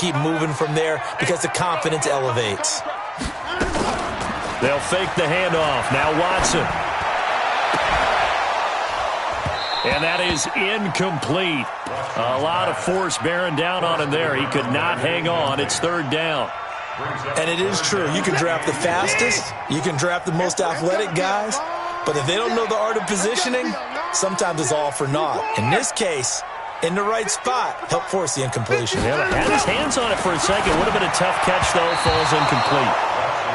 keep moving from there because the confidence elevates. They'll fake the handoff. Now Watson. And that is incomplete. A lot of force bearing down on him there. He could not hang on. It's third down. And it is true. You can draft the fastest. You can draft the most athletic guys. But if they don't know the art of positioning, sometimes it's all for naught. In this case, in the right spot, help force the incompletion. Yeah, had his hands on it for a second. Would have been a tough catch, though. Falls incomplete.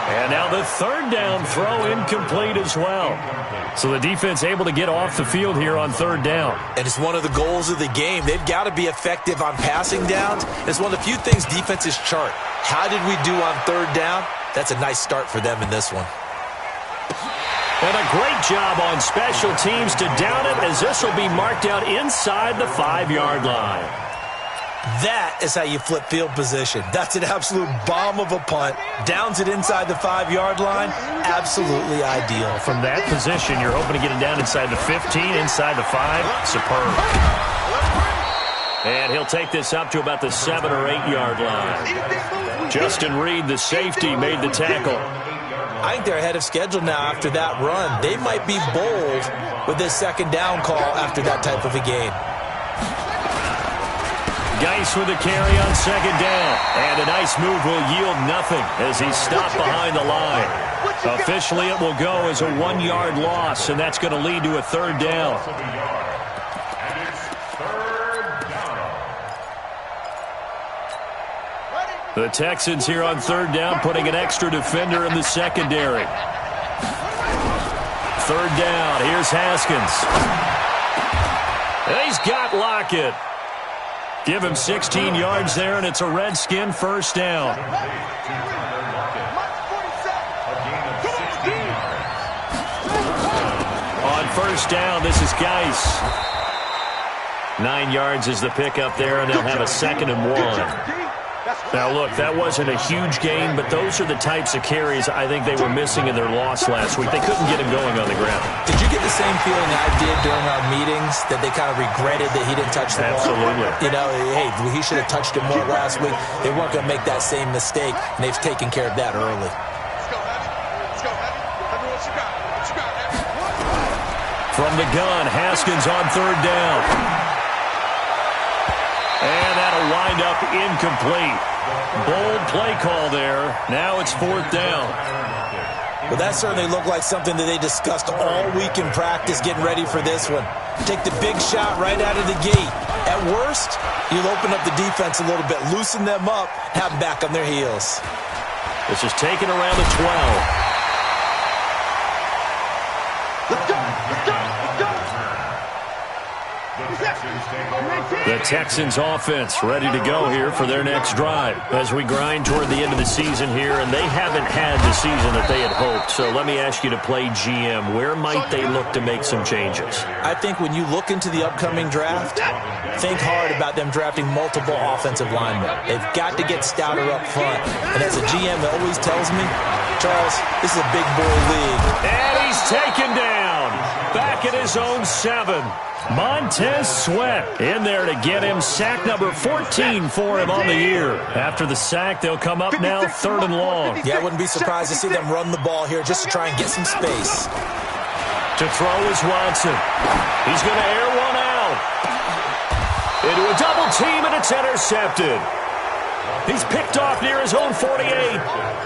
And now the third down throw incomplete as well. So the defense able to get off the field here on third down. And it's one of the goals of the game. They've got to be effective on passing downs. It's one of the few things defenses chart. How did we do on third down? That's a nice start for them in this one. And a great job on special teams to down it, as this will be marked out inside the 5-yard line. That is how you flip field position. That's an absolute bomb of a punt. Downs it inside the 5-yard line. Absolutely ideal. From that position, you're hoping to get it down inside the 15, inside the 5. Superb. And he'll take this up to about the 7- or 8-yard line. Justin Reed, the safety, made the tackle. I think they're ahead of schedule now after that run. They might be bold with this second down call after that type of a game. Geis with a carry on second down. And a nice move will yield nothing as he's stopped behind the line. Officially, it will go as a 1-yard loss, and that's going to lead to a third down. The Texans here on third down, putting an extra defender in the secondary. Third down, here's Haskins. And he's got Lockett. Give him 16 yards there, and it's a Redskin first down. On first down, this is Geis. 9 yards is the pickup there, and they'll have a 2nd and 1. Now, look, that wasn't a huge gain, but those are the types of carries I think they were missing in their loss last week. They couldn't get him going on the ground. Did you get the same feeling I did during our meetings, that they kind of regretted that he didn't touch the ball? Absolutely. You know, hey, he should have touched it more last week. They weren't going to make that same mistake, and they've taken care of that early. From the gun, Haskins on third down. And that'll wind up incomplete. Bold play call there. Now it's fourth down. Well, that certainly looked like something that they discussed all week in practice getting ready for this one. Take the big shot right out of the gate. At worst, you'll open up the defense a little bit, loosen them up, have them back on their heels. This is taken around the 12. The Texans offense ready to go here for their next drive as we grind toward the end of the season here, and they haven't had the season that they had hoped. So let me ask you to play GM. Where might they look to make some changes? I think when you look into the upcoming draft, think hard about them drafting multiple offensive linemen. They've got to get stouter up front. And as a GM that always tells me, Charles, this is a big boy league. And he's taken down. Back at his own 7. Montez Sweat in there to get him sack number 14 for him on the year. After the sack, they'll come up now 3rd and long. Yeah, I wouldn't be surprised to see them run the ball here just to try and get some space. To throw is Watson. He's going to air one out. Into a double team, and it's intercepted. He's picked off near his own 48.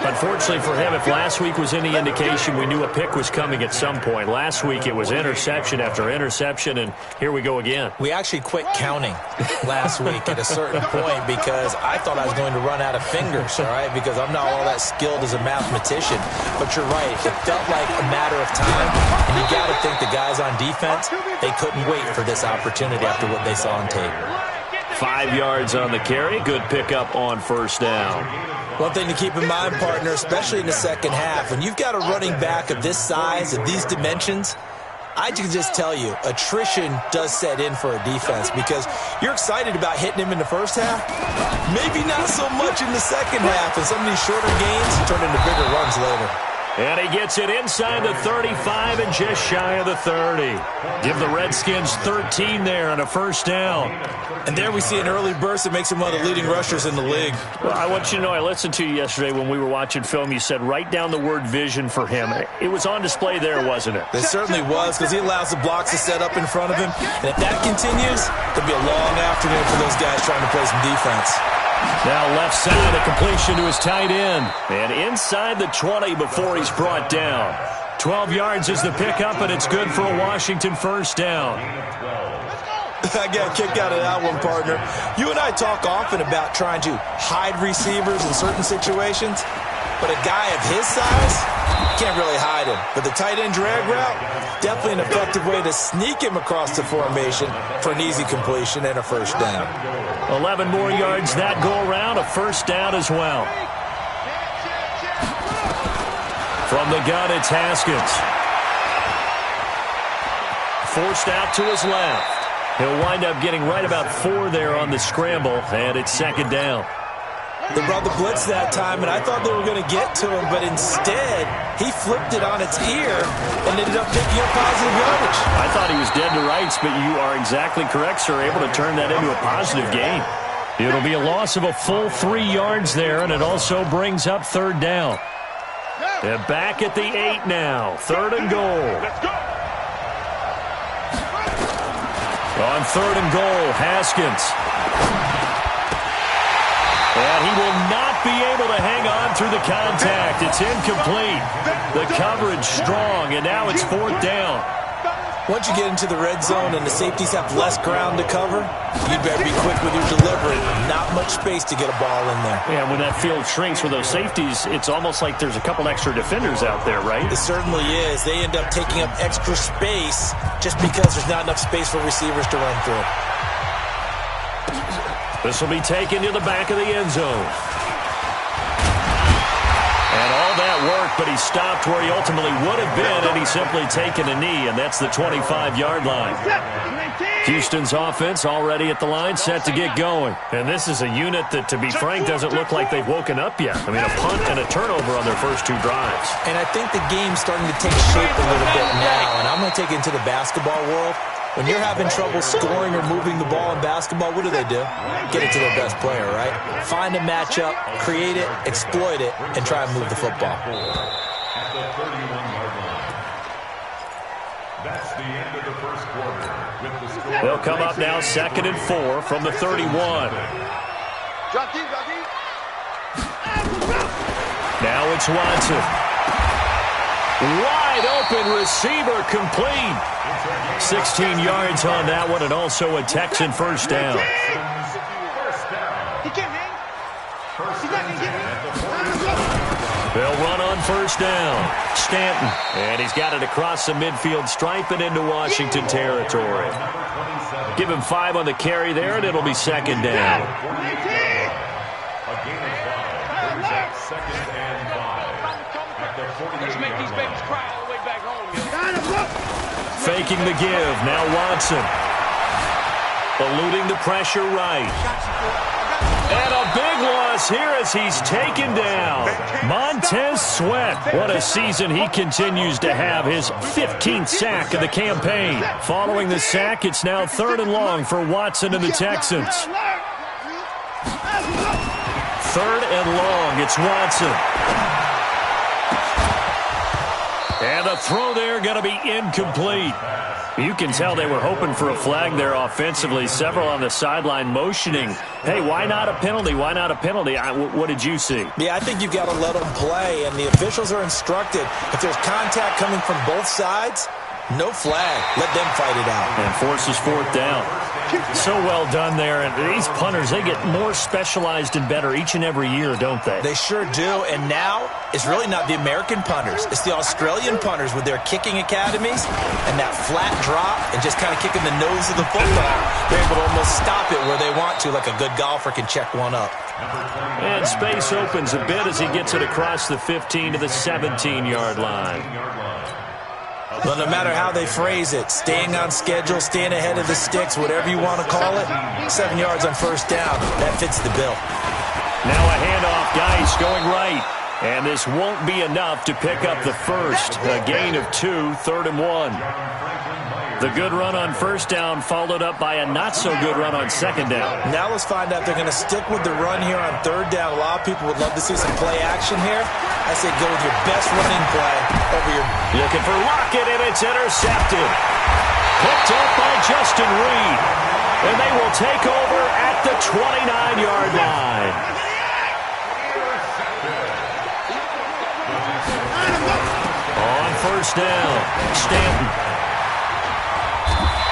Unfortunately for him, if last week was any indication, we knew a pick was coming at some point. Last week it was interception after interception, and here we go again. We actually quit counting last week at a certain point because I thought I was going to run out of fingers, all right, because I'm not all that skilled as a mathematician. But you're right. It felt like a matter of time, and you got to think the guys on defense, they couldn't wait for this opportunity after what they saw on tape. 5 yards on the carry. Good pickup on first down. One thing to keep in mind, partner, especially in the second half, when you've got a running back of this size, of these dimensions, I can just tell you, attrition does set in for a defense because you're excited about hitting him in the first half. Maybe not so much in the second half, and some of these shorter gains turn into bigger runs later. And he gets it inside the 35 and just shy of the 30. Give the Redskins 13 there and a first down. And there we see an early burst that makes him one of the leading rushers in the league. Well, I want you to know, I listened to you yesterday when we were watching film. You said write down the word vision for him. It was on display there, wasn't it? It certainly was, because he allows the blocks to set up in front of him. And if that continues, it'll be a long afternoon for those guys trying to play some defense. Now left side, a completion to his tight end. And inside the 20 before he's brought down. 12 yards is the pickup, and it's good for a Washington first down. I got a kick out of that one, partner. You and I talk often about trying to hide receivers in certain situations, but a guy of his size can't really hide him. But the tight end drag route, definitely an effective way to sneak him across the formation for an easy completion and a first down. 11 more yards that go around, a first down as well. From the gun, it's Haskins. Forced out to his left. He'll wind up getting right about 4 there on the scramble, and it's second down. They brought the blitz that time, and I thought they were going to get to him, but instead, he flipped it on its ear and ended up picking up positive yardage. I thought he was dead to rights, but you are exactly correct, sir, able to turn that into a positive gain. It'll be a loss of a full 3 yards there, and it also brings up third down. They're back at the 8 now, third and goal. On third and goal, Haskins. And he will not be able to hang on through the contact. It's incomplete. The coverage strong, and now it's fourth down. Once you get into the red zone and the safeties have less ground to cover, you'd better be quick with your delivery. Not much space to get a ball in there. Yeah, when that field shrinks with those safeties, it's almost like there's a couple extra defenders out there, right? It certainly is. They end up taking up extra space just because there's not enough space for receivers to run through. This will be taken to the back of the end zone. And all that work, but he stopped where he ultimately would have been, and he's simply taken a knee, and that's the 25-yard line. Houston's offense already at the line, set to get going. And this is a unit that, to be frank, doesn't look like they've woken up yet. I mean, a punt and a turnover on their first 2 drives. And I think the game's starting to take shape a little bit now, and I'm going to take it into the basketball world. When you're having trouble scoring or moving the ball in basketball, what do? Get it to their best player, right? Find a matchup, create it, exploit it, and try and move the football. At the 31-yard line. That's the end of the first quarter. With the score, they'll come up now, 2nd and 4 from the 31. Now it's Watson. Wide open receiver, complete. 16 yards on that one, and also a Texan first down. They'll run on first down. Stanton, and he's got it across the midfield stripe and into Washington territory. Give him 5 on the carry there, and it'll be second down. Let's make these babies cry all the way back home. Faking the give. Now Watson. Eluding the pressure right. And a big loss here as he's taken down. Montez Sweat. What a season he continues to have. His 15th sack of the campaign. Following the sack, it's now 3rd and long for Watson and the Texans. 3rd and long. It's Watson. And the throw there going to be incomplete. You can tell they were hoping for a flag there offensively. Several on the sideline motioning. Hey, why not a penalty? Why not a penalty? What did you see? Yeah, I think you've got to let them play, and the officials are instructed. If there's contact coming from both sides, no flag. Let them fight it out. And forces 4th down. So well done there. And these punters, they get more specialized and better each and every year, don't they? They sure do. And now it's really not the American punters. It's the Australian punters with their kicking academies and that flat drop and just kind of kicking the nose of the football. They're able to almost stop it where they want to, like a good golfer can check one up. And space opens a bit as he gets it across the 15 to the 17-yard line. Well, no matter how they phrase it, staying on schedule, staying ahead of the sticks, whatever you want to call it, 7 yards on first down, that fits the bill. Now a handoff, Geis going right. And this won't be enough to pick up the first. A gain of 2, 3rd and 1. The good run on first down followed up by a not-so-good run on second down. Now let's find out if they're going to stick with the run here on third down. A lot of people would love to see some play action here. I say go with your best running play over your... Looking for Lockett, and it's intercepted. Picked up by Justin Reed. And they will take over at the 29-yard line. On first down, Stanton.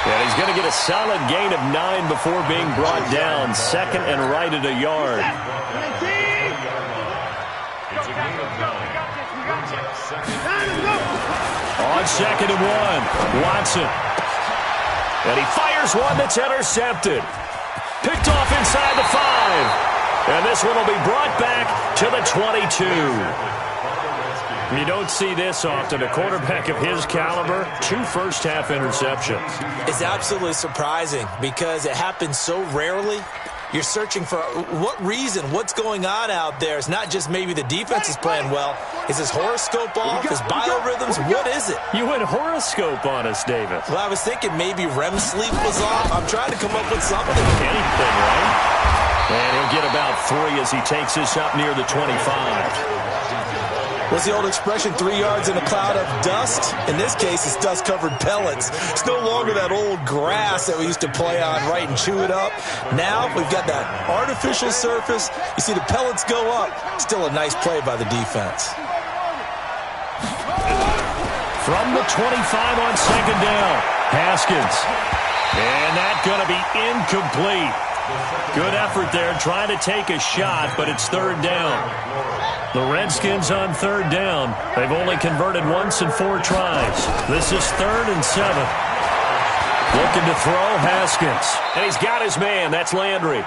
And he's going to get a solid gain of 9 before being brought down. 2nd and right at a yard. On 2nd and 1, Watson. And he fires one that's intercepted. Picked off inside the 5. And this one will be brought back to the 22. You don't see this often. A quarterback of his caliber, 2 first-half interceptions. It's absolutely surprising because it happens so rarely. You're searching for what reason, what's going on out there. It's not just maybe the defense is playing well. Is his horoscope off? His biorhythms? What is it? You went horoscope on us, David. Well, I was thinking maybe REM sleep was off. I'm trying to come up with something. Anything, right? And he'll get about 3 as he takes this up near the 25. What's the old expression, 3 yards in a cloud of dust? In this case, it's dust-covered pellets. It's no longer that old grass that we used to play on, right, and chew it up. Now we've got that artificial surface. You see the pellets go up. Still a nice play by the defense. From the 25 on second down, Haskins. And that's going to be incomplete. Good effort there, trying to take a shot, but it's third down. The Redskins on third down. They've only converted once in 4 tries. This is 3rd and 7. Looking to throw, Haskins. And he's got his man. That's Landry.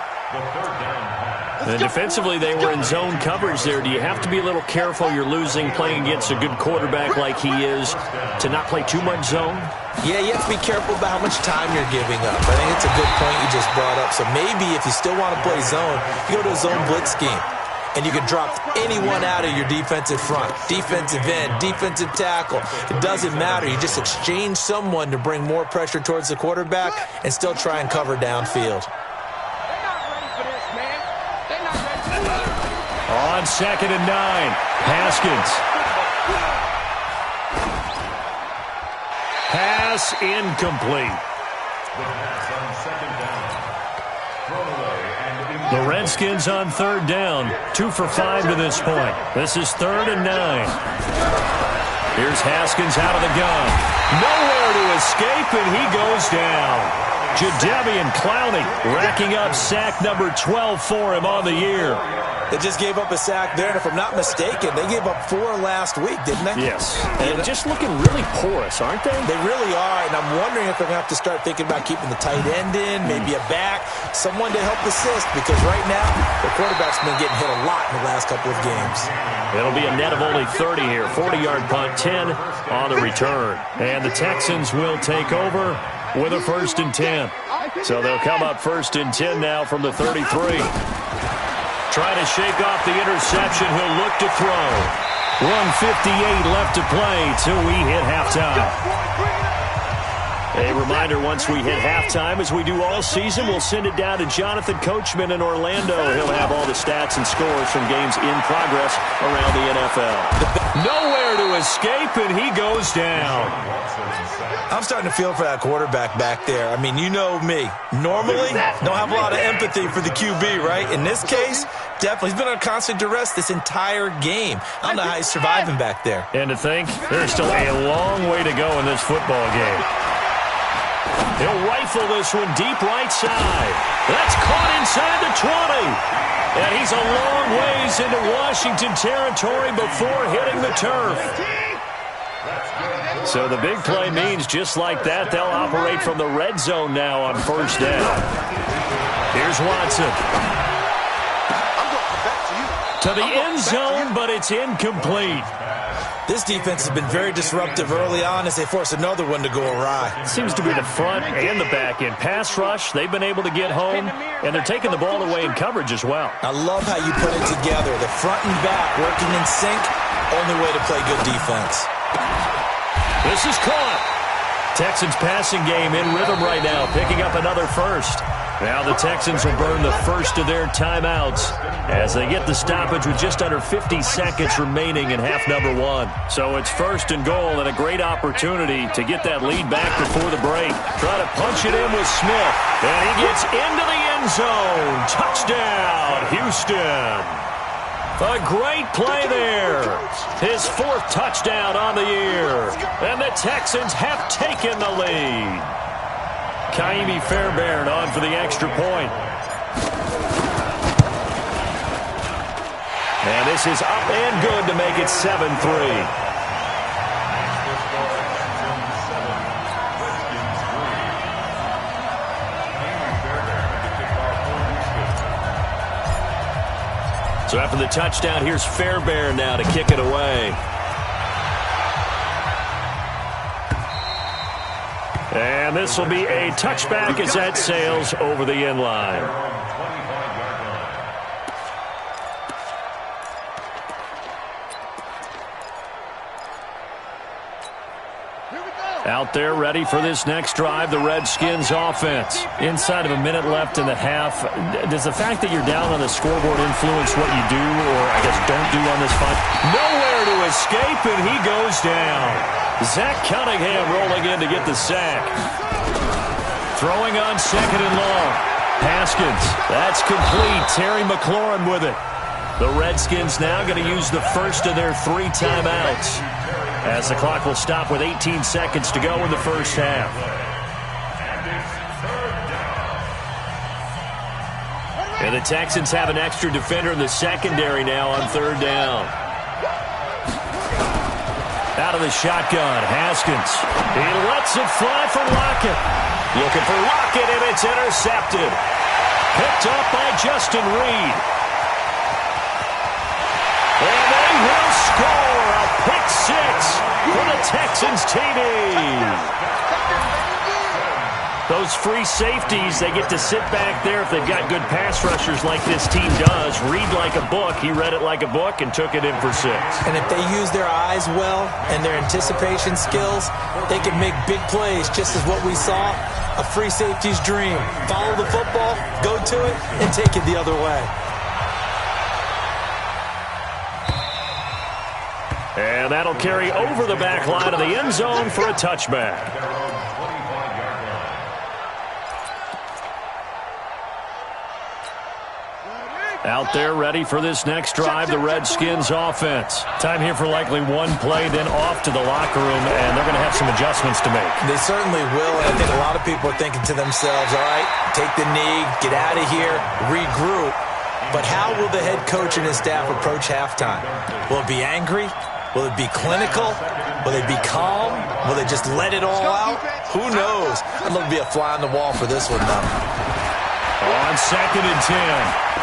And defensively, they were in zone coverage there. Do you have to be a little careful? You're losing, playing against a good quarterback like he is, to not play too much zone? Yeah, you have to be careful about how much time you're giving up. I think it's a good point you just brought up. So maybe if you still want to play zone, you go to a zone blitz scheme. And you can drop anyone out of your defensive front. Defensive end, defensive tackle. It doesn't matter. You just exchange someone to bring more pressure towards the quarterback and still try and cover downfield. On 2nd and 9, Haskins. Pass incomplete. The Redskins on third down, 2 for 5 to this point. This is 3rd and 9. Here's Haskins out of the gun. Nowhere to escape, and he goes down. Jadeveon Clowney racking up sack number 12 for him on the year. They just gave up a sack there, and if I'm not mistaken, they gave up 4 last week, didn't they? Yes. And just looking really porous, aren't they? They really are, and I'm wondering if they're going to have to start thinking about keeping the tight end in, maybe a back, someone to help assist, because right now, the quarterback's been getting hit a lot in the last couple of games. It'll be a net of only 30 here. 40-yard punt, 10 on the return. And the Texans will take over with a 1st and 10. So they'll come up 1st and 10 now from the 33. Trying to shake off the interception. He'll look to throw. 1:58 left to play till we hit halftime. A reminder, once we hit halftime, as we do all season, we'll send it down to Jonathan Coachman in Orlando. He'll have all the stats and scores from games in progress around the NFL. Nowhere to escape, and he goes down. I'm starting to feel for that quarterback back there. I mean, you know me. Normally, don't have a lot of empathy for the QB, right? In this case, definitely. He's been under constant duress this entire game. I don't know how he's surviving back there. And to think, there's still a long way to go in this football game. He'll rifle this one deep right side. That's caught inside the 20. And he's a long ways into Washington territory before hitting the turf. So the big play means just like that, they'll operate from the red zone now on first down. Here's Watson. To the end zone, but it's incomplete. This defense has been very disruptive early on as they force another one to go awry. Seems to be the front and the back end. Pass rush, they've been able to get home, and they're taking the ball away in coverage as well. I love how you put it together. The front and back working in sync, only way to play good defense. This is caught. Texans passing game in rhythm right now, picking up another first. Now the Texans will burn the first of their timeouts as they get the stoppage with just under 50 seconds remaining in half number one. So it's first and goal and a great opportunity to get that lead back before the break. Try to punch it in with Smith, and he gets into the end zone. Touchdown, Houston. A great play there. His fourth touchdown on the year. And the Texans have taken the lead. Kaimi Fairbairn on for the extra point. And this is up and good to make it 7-3. So after the touchdown, here's Fairbairn now to kick it away. And this will be a touchback as that sails over the end line. Out there ready for this next drive, the Redskins offense. Inside of a minute left in the half, does the fact that you're down on the scoreboard influence what you do, or I guess don't do on this fight? Nowhere to escape, and he goes down. Zach Cunningham rolling in to get the sack. Throwing on second and long. Haskins, that's complete. Terry McLaurin with it. The Redskins now going to use the first of their 3 timeouts, as the clock will stop with 18 seconds to go in the first half. And the Texans have an extra defender in the secondary now on third down. Out of the shotgun, Haskins. He lets it fly for Lockett. Looking for Lockett, and it's intercepted. Picked up by Justin Reed. And they will score a pick 6 for the Texans TD. Those free safeties, they get to sit back there if they've got good pass rushers like this team does. Read like a book. He read it like a book and took it in for 6. And if they use their eyes well and their anticipation skills, they can make big plays, just as what we saw, a free safety's dream. Follow the football, go to it, and take it the other way. And that'll carry over the back line of the end zone for a touchback. Out there ready for this next drive, the Redskins offense. Time here for likely one play, then off to the locker room, and they're going to have some adjustments to make. They certainly will, and I think a lot of people are thinking to themselves, all right, take the knee, get out of here, regroup. But how will the head coach and his staff approach halftime? Will it be angry? Will it be clinical? Will they be calm? Will they just let it all out? Who knows? I'd love to be a fly on the wall for this one, though. On second and 10,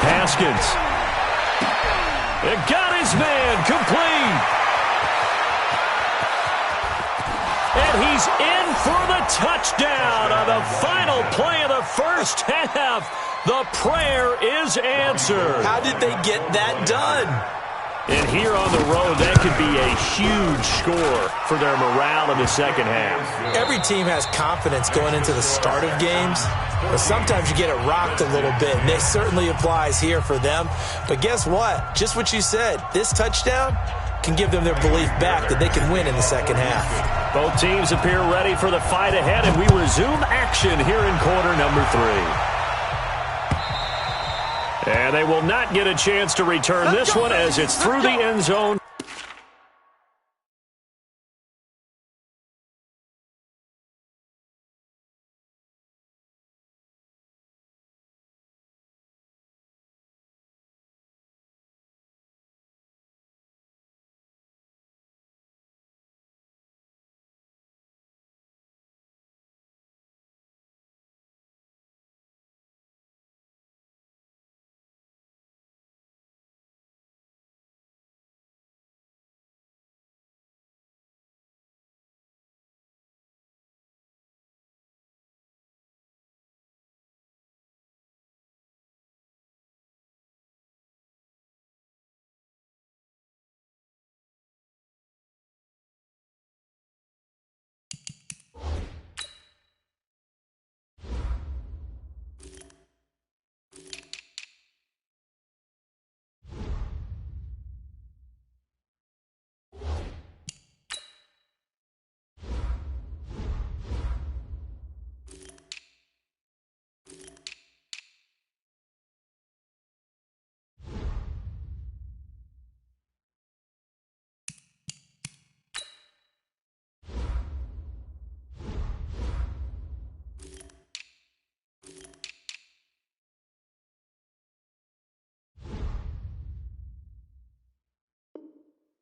Haskins. It got his man complete. And he's in for the touchdown on the final play of the first half. The prayer is answered. How did they get that done? And here on the road, that could be a huge score for their morale in the second half. Every team has confidence going into the start of games, but sometimes you get it rocked a little bit, and this certainly applies here for them. But guess what? Just what you said, this touchdown can give them their belief back that they can win in the second half. Both teams appear ready for the fight ahead, and we resume action here in quarter number 3. And they will not get a chance to return this one as it's through the end zone.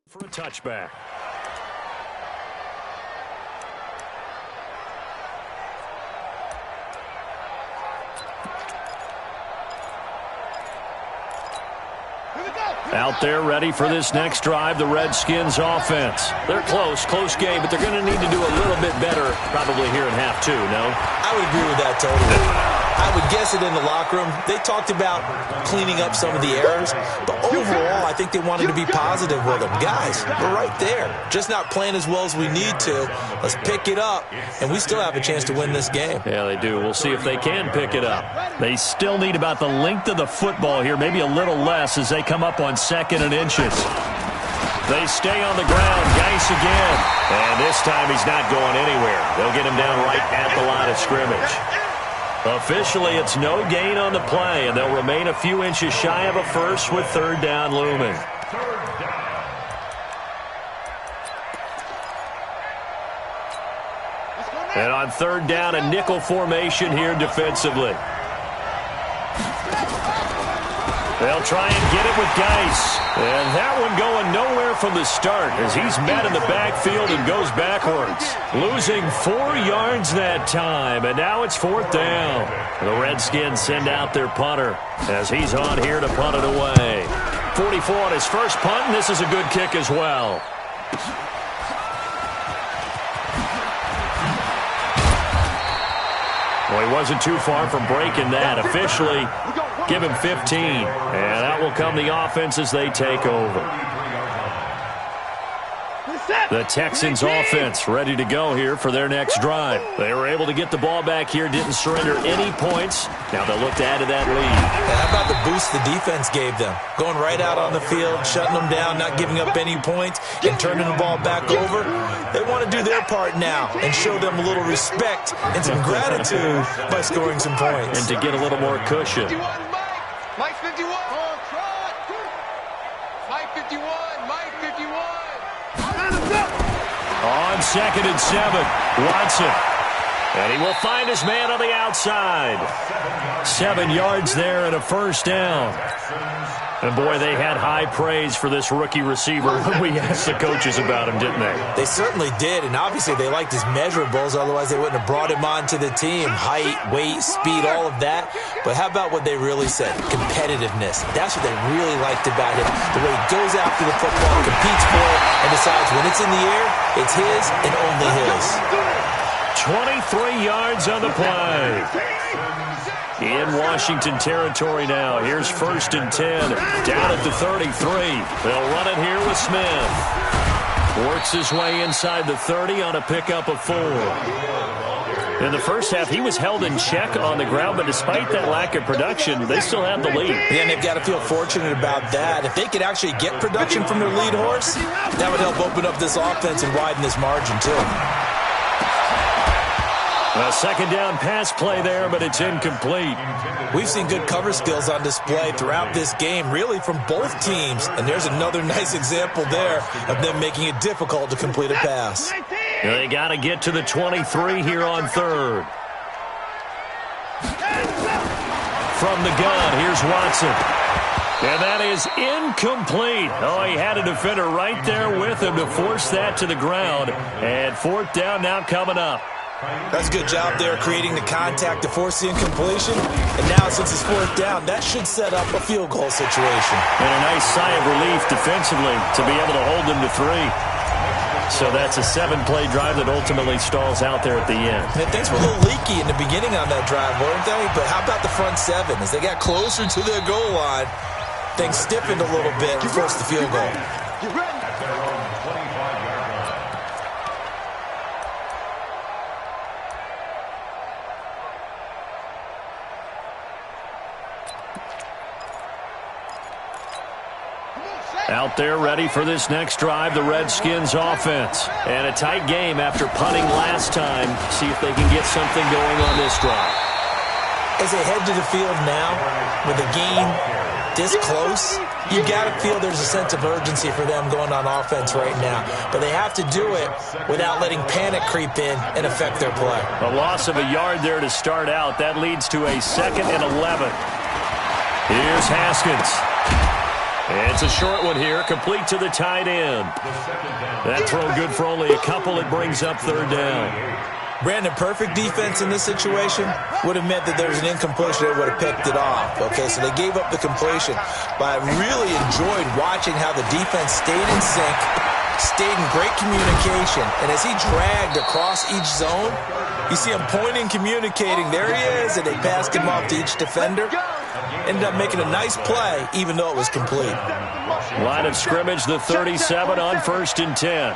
For a touchback. Out there ready for this next drive, the Redskins offense. They're close game, but they're going to need to do a little bit better probably here in half two, no? I would agree with that totally. I would guess it in the locker room. They talked about cleaning up some of the errors, but overall, I think they wanted to be positive with them. Guys, we're right there. Just not playing as well as we need to. Let's pick it up, and we still have a chance to win this game. Yeah, they do. We'll see if they can pick it up. They still need about the length of the football here, maybe a little less as they come up on 2nd and inches. They stay on the ground. Geis again. And this time he's not going anywhere. They'll get him down right at the line of scrimmage. Officially, it's no gain on the play, and they'll remain a few inches shy of a first with 3rd down looming. And on 3rd down, a nickel formation here defensively. They'll try and get it with Geis. And that one going nowhere from the start as he's met in the backfield and goes backwards. Losing 4 yards that time, and now it's 4th down. The Redskins send out their punter as he's on here to punt it away. 44 on his first punt, and this is a good kick as well. Well, he wasn't too far from breaking that. Officially, give him 15. And out will come the offense as they take over. The Texans offense ready to go here for their next drive. They were able to get the ball back here, didn't surrender any points. Now they'll look to add to that lead. How about the boost the defense gave them? Going right out on the field, shutting them down, not giving up any points, and turning the ball back over. They want to do their part now and show them a little respect and some gratitude by scoring some points. And to get a little more cushion. Mike 51. Mike 51. Mike 51. On 2nd and 7, Watson. And he will find his man on the outside. 7 yards there and a 1st down. And, boy, they had high praise for this rookie receiver when we asked the coaches about him, didn't they? They certainly did, and obviously they liked his measurables. Otherwise, they wouldn't have brought him onto the team. Height, weight, speed, all of that. But how about what they really said? Competitiveness. That's what they really liked about him. The way he goes after the football, competes for it, and decides when it's in the air, it's his and only his. 23 yards on the play. In Washington territory now. Here's 1st and 10. Down at the 33. They'll run it here with Smith. Works his way inside the 30 on a pickup of 4. In the first half, he was held in check on the ground, but despite that lack of production, they still have the lead. Yeah, and they've got to feel fortunate about that. If they could actually get production from their lead horse, that would help open up this offense and widen this margin, too. A 2nd down pass play there, but it's incomplete. We've seen good cover skills on display throughout this game, really from both teams. And there's another nice example there of them making it difficult to complete a pass. They got to get to the 23 here on 3rd. From the gun, here's Watson. And that is incomplete. Oh, he had a defender right there with him to force that to the ground. And 4th down now coming up. That's a good job there creating the contact to force the incompletion. And now since it's 4th down, that should set up a field goal situation. And a nice sigh of relief defensively to be able to hold them to 3. So that's a 7-play drive that ultimately stalls out there at the end. And things were a little leaky in the beginning on that drive, weren't they? But how about the front 7? As they got closer to their goal line, things stiffened a little bit and forced the field goal. Out there ready for this next drive, the Redskins offense. And a tight game after punting last time. See if they can get something going on this drive. As they head to the field now, with a game this close, you got to feel there's a sense of urgency for them going on offense right now. But they have to do it without letting panic creep in and affect their play. A loss of a yard there to start out. That leads to a 2nd and 11. Here's Haskins. It's a short one here, complete to the tight end. That throw good for only a couple. It brings up third down. Brandon, perfect defense in this situation would have meant that there was an incompletion. They would have picked it off. Okay, so they gave up the completion. But I really enjoyed watching how the defense stayed in sync, stayed in great communication. And as he dragged across each zone, you see him pointing, communicating. There he is, and they passed him off to each defender. Ended up making a nice play, even though it was complete. Line of scrimmage, the 37 on 1st and 10.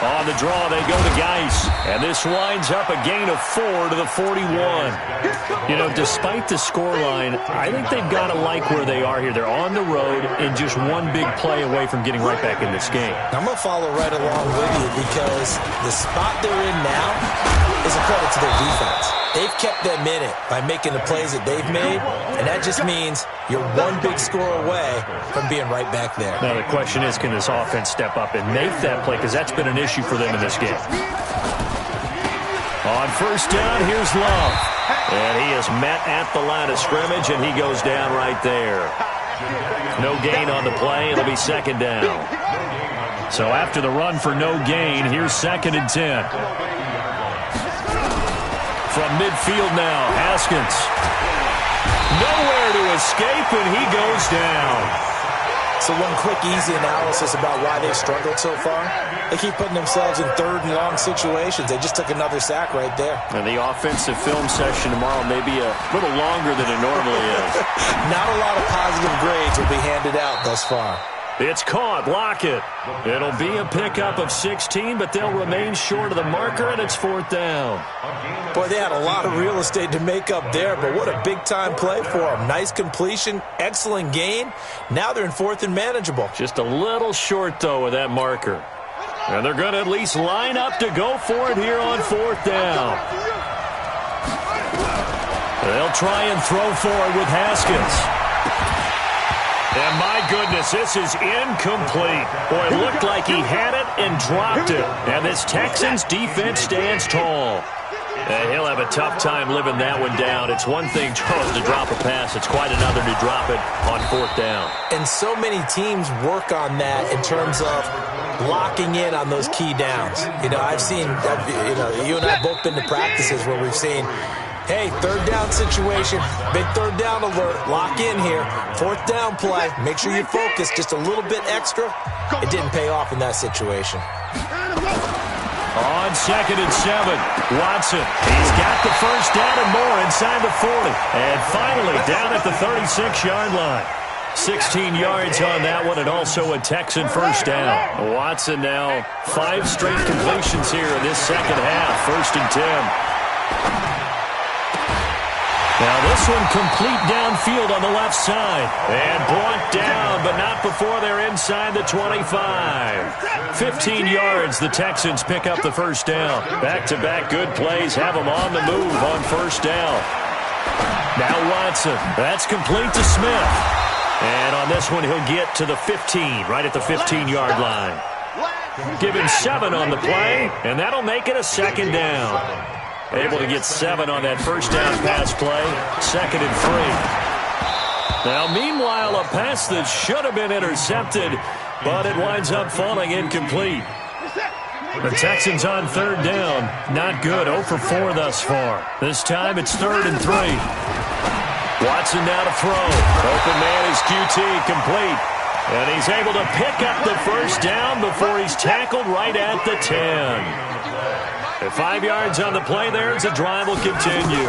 On the draw, they go to Geis. And this winds up a gain of 4 to the 41. You know, despite the scoreline, I think they've got to like where they are here. They're on the road and just one big play away from getting right back in this game. I'm going to follow right along with you because the spot they're in now is a credit to their defense. They've kept them in it by making the plays that they've made, and that just means you're one big score away from being right back there. Now, the question is, can this offense step up and make that play? Because that's been an issue for them in this game. On 1st down, here's Love. And he is met at the line of scrimmage, and he goes down right there. No gain on the play. It'll be 2nd down. So after the run for no gain, here's 2nd and 10. From midfield now, Haskins. Nowhere to escape, and he goes down. So one quick, easy analysis about why they've struggled so far. They keep putting themselves in 3rd and long situations. They just took another sack right there. And the offensive film session tomorrow may be a little longer than it normally is. Not a lot of positive grades will be handed out thus far. It's caught. Lockett. It'll be a pickup of 16, but they'll remain short of the marker, and it's 4th down. Boy, they had a lot of real estate to make up there, but what a big-time play for them. Nice completion, excellent gain. Now they're in 4th and manageable. Just a little short, though, with that marker. And they're going to at least line up to go for it here on 4th down. They'll try and throw for it with Haskins. And my goodness, this is incomplete. Boy, it looked like he had it and dropped it. And this Texans defense stands tall. And he'll have a tough time living that one down. It's one thing, Charles, to drop a pass. It's quite another to drop it on 4th down. And so many teams work on that in terms of locking in on those key downs. You know, I've seen, you and I have both been to practices where we've seen, hey, 3rd down situation, big 3rd down alert, lock in here, 4th down play, make sure you focus just a little bit extra. It didn't pay off in that situation. On 2nd and 7, Watson. He's got the 1st down and more inside the 40. And finally down at the 36-yard line. 16 yards on that one, and also a Texan 1st down. Watson now 5 straight completions here in this 2nd half. 1st and 10. Now this one complete downfield on the left side. And brought down, but not before they're inside the 25. 15 yards, the Texans pick up the 1st down. Back-to-back good plays have them on the move on 1st down. Now Watson, that's complete to Smith. And on this one, he'll get to the 15, right at the 15-yard line. Give him 7 on the play, and that'll make it a 2nd down. Able to get 7 on that 1st down pass play. 2nd and 3. Now, meanwhile, a pass that should have been intercepted, but it winds up falling incomplete. The Texans on 3rd down. Not good. 0 for 4 thus far. This time it's 3rd and 3. Watson now to throw. Open man is QT, complete. And he's able to pick up the 1st down before he's tackled right at the 10. At 5 yards on the play there as the drive will continue.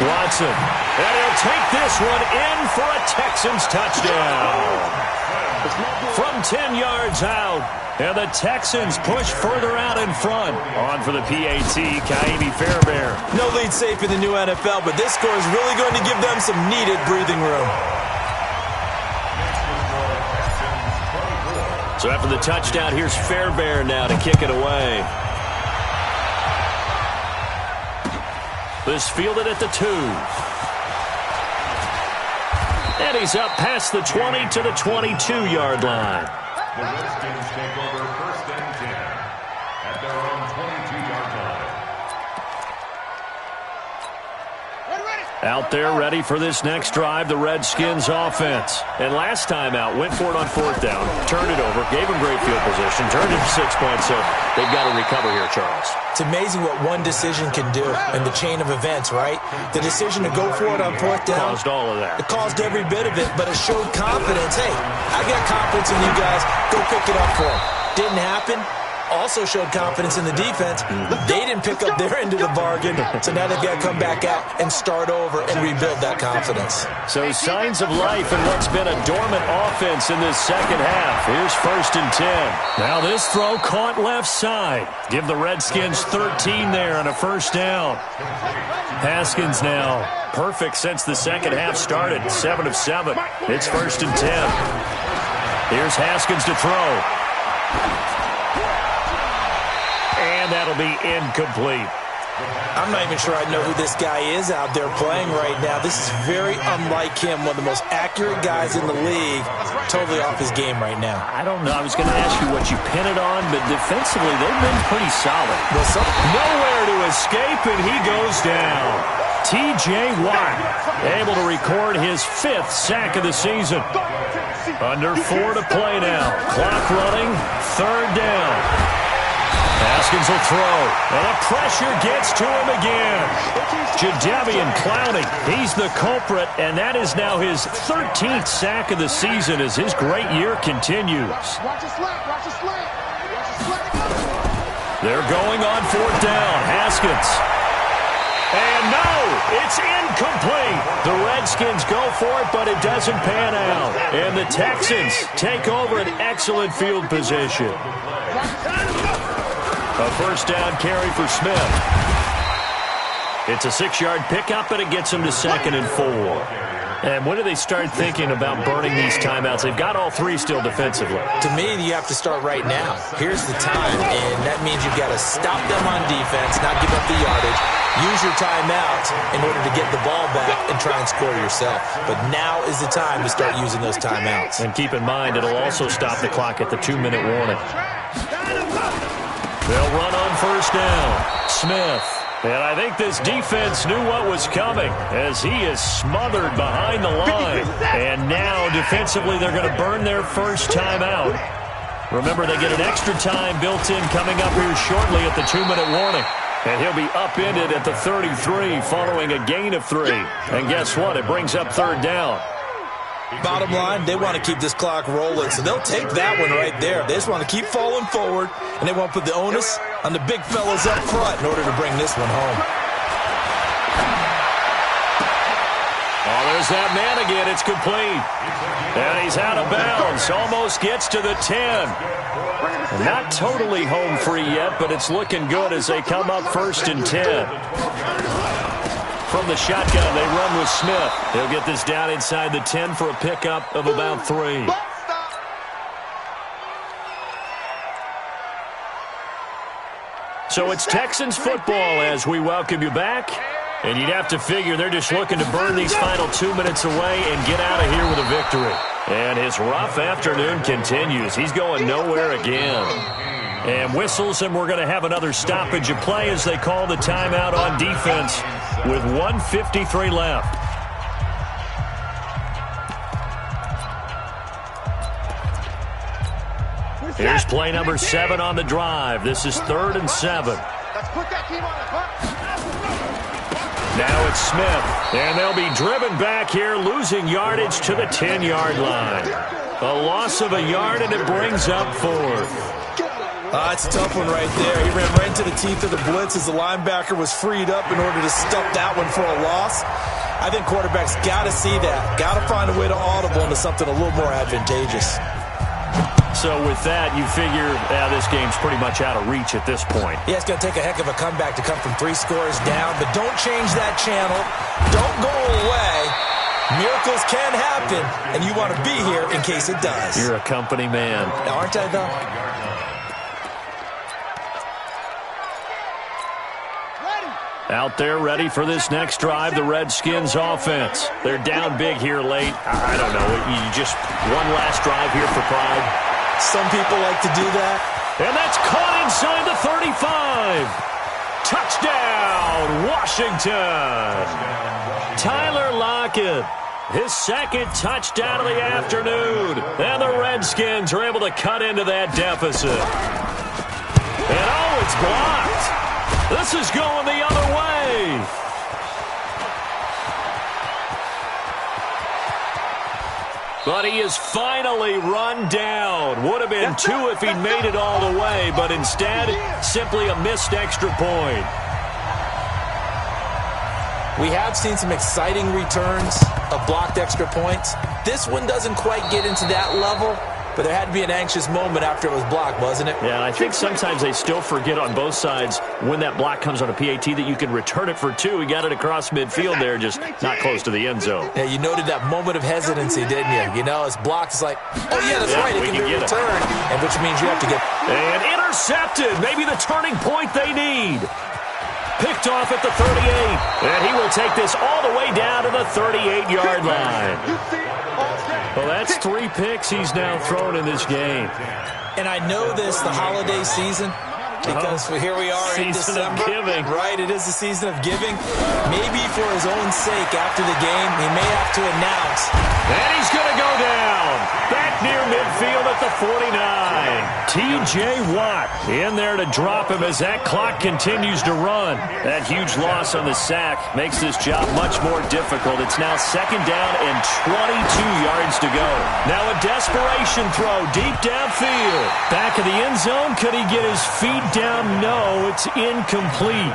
Watson. And he'll take this one in for a Texans touchdown. From 10 yards out. And the Texans push further out in front. On for the PAT, Kaimi Fairbairn. No lead safe in the new NFL, but this score is really going to give them some needed breathing room. So after the touchdown, here's Fairbairn now to kick it away. This fielded at the 2. And he's up past the 20 to the 22-yard line. The Redskins take over 1st and 10 at their own 22-yard line. Out there ready for this next drive, the Redskins offense. And last time out, went for it on fourth down, turned it over, gave them great field position, turned it to 6 points, so they've got to recover here, Charles. It's amazing what one decision can do in the chain of events, right? The decision to go for it on fourth down. Caused all of that. It caused every bit of it, but it showed confidence. Hey, I got confidence in you guys. Go pick it up for them. Didn't happen. Also showed confidence in the defense. They didn't pick up their end of the bargain, so now they've got to come back out and start over and rebuild that confidence. So signs of life in what's been a dormant offense in this second half. Here's 1st and 10. Now this throw caught left side. Give the Redskins 13 there on a first down. Haskins now perfect since the second half started. 7 of 7. It's 1st and 10. Here's Haskins to throw. And that'll be incomplete. I'm not even sure I know who this guy is out there playing right now. This is very unlike him, one of the most accurate guys in the league. Totally off his game right now. I don't know. I was going to ask you what you pin it on, but defensively they've been pretty solid. Nowhere to escape, and he goes down. T.J. Watt able to record his 5th sack of the season. Under 4 to play now. Clock running, 3rd down. Haskins will throw, and the pressure gets to him again. Jadeveon Clowney, he's the culprit, and that is now his 13th sack of the season as his great year continues. They're going on 4th down. Haskins. And no, it's incomplete. The Redskins go for it, but it doesn't pan out. And the Texans take over an excellent field position. A first down carry for Smith. It's a 6-yard pickup, and it gets him to 2nd and 4. And when do they start thinking about burning these timeouts? They've got all 3 still defensively. To me, you have to start right now. Here's the time, and that means you've got to stop them on defense, not give up the yardage. Use your timeout in order to get the ball back and try and score yourself. But now is the time to start using those timeouts. And keep in mind, it'll also stop the clock at the 2-minute warning. They'll run on first down. Smith. And I think this defense knew what was coming as he is smothered behind the line. And now, defensively, they're going to burn their first timeout. Remember, they get an extra time built in coming up here shortly at the 2-minute warning. And he'll be upended at the 33 following a gain of 3. And guess what? It brings up 3rd down. Bottom line, they want to keep this clock rolling, so they'll take that one right there. They just want to keep falling forward, and they want to put the onus on the big fellas up front in order to bring this one home. Oh, there's that man again. It's complete. And he's out of bounds. Almost gets to the 10. Not totally home free yet, but it's looking good as they come up 1st and 10. From the shotgun, they run with Smith. He'll get this down inside the 10 for a pickup of about 3. So it's Texans football as we welcome you back. And you'd have to figure they're just looking to burn these final 2 minutes away and get out of here with a victory. And his rough afternoon continues. He's going nowhere again. And whistles, and we're going to have another stoppage of play as they call the timeout on defense with 1:53 left. Here's play number 7 on the drive. This is 3rd and 7. Now it's Smith, and they'll be driven back here, losing yardage to the 10-yard line. A loss of a yard, and it brings up 4th. It's a tough one right there. He ran right into the teeth of the blitz as the linebacker was freed up in order to stuff that one for a loss. I think quarterbacks got to see that. Got to find a way to audible into something a little more advantageous. So with that, you figure this game's pretty much out of reach at this point. Yeah, it's going to take a heck of a comeback to come from 3 scores down, but don't change that channel. Don't go away. Miracles can happen, and you want to be here in case it does. You're a company man. Now, aren't I, though? Out there ready for this next drive, the Redskins offense. They're down big here late. I don't know. You just one last drive here for pride. Some people like to do that. And that's caught inside the 35. Touchdown, Washington. Tyler Lockett, his second touchdown of the afternoon. And the Redskins are able to cut into that deficit. And oh, it's blocked. This is going the other way. But he is finally run down. Would have been 2 if he'd made it all the way, but instead, simply a missed extra point. We have seen some exciting returns of blocked extra points. This one doesn't quite get into that level, but there had to be an anxious moment after it was blocked, wasn't it? Yeah, I think sometimes they still forget on both sides when that block comes on a PAT that you can return it for 2. He got it across midfield there, just not close to the end zone. Yeah, you noted that moment of hesitancy, didn't you? You know, it's blocked. It's like, oh, yeah, that's right. It can be returned, and which means you have to get... And intercepted. Maybe the turning point they need. Picked off at the 38. And he will take this all the way down to the 38-yard line. Well, that's 3 picks he's now thrown in this game. And I know this, the holiday season, because here we are in December. Season of giving. Right, it is the season of giving. Maybe for his own sake after the game, he may have to announce. And he's going to go down. Back near midfield at the 49. T.J. Watt in there to drop him as that clock continues to run. That huge loss on the sack makes this job much more difficult. It's now 2nd down and 22 yards to go. Now a desperation throw deep downfield. Back of the end zone. Could he get his feet down? No, it's incomplete.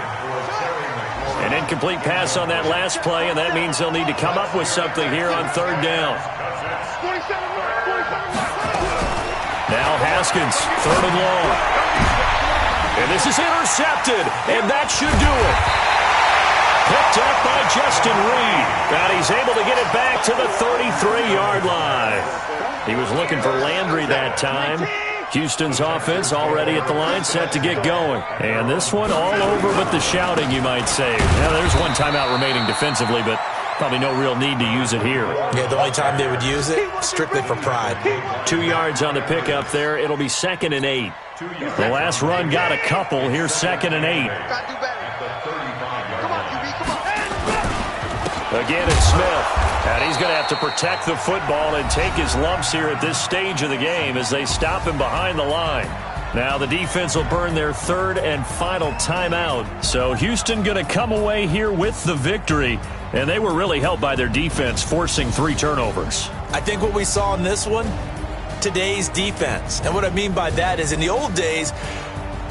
An incomplete pass on that last play, and that means they'll need to come up with something here on 3rd down. Now Haskins, 3rd and long. And this is intercepted, and that should do it. Picked up by Justin Reed. And he's able to get it back to the 33-yard line. He was looking for Landry that time. Houston's offense already at the line, set to get going. And this one all over but the shouting, you might say. Now, there's one timeout remaining defensively, but probably no real need to use it here. Yeah, the only time they would use it, strictly for pride. 2 yards on the pickup there. It'll be 2nd and 8. The last run got a couple. Here's 2nd and 8. Again, it's Smith. And he's going to have to protect the football and take his lumps here at this stage of the game as they stop him behind the line. Now the defense will burn their 3rd and final timeout. So Houston going to come away here with the victory. And they were really helped by their defense, forcing 3 turnovers. I think what we saw in this one, today's defense. And what I mean by that is in the old days,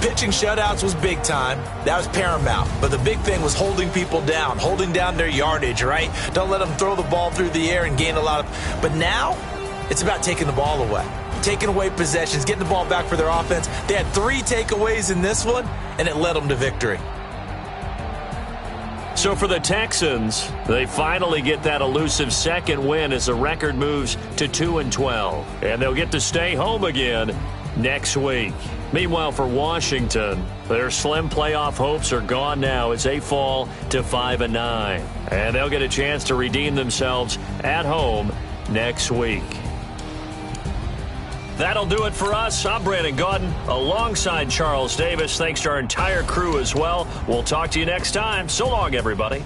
pitching shutouts was big time. That was paramount. But the big thing was holding people down, holding down their yardage, right? Don't let them throw the ball through the air and gain a lot of... But now, it's about taking the ball away. Taking away possessions, getting the ball back for their offense. They had 3 takeaways in this one, and it led them to victory. So for the Texans, they finally get that elusive 2nd win as the record moves to 2-12. And they'll get to stay home again next week. Meanwhile, for Washington, their slim playoff hopes are gone now as they fall to 5-9. And they'll get a chance to redeem themselves at home next week. That'll do it for us. I'm Brandon Gaudin alongside Charles Davis. Thanks to our entire crew as well. We'll talk to you next time. So long, everybody.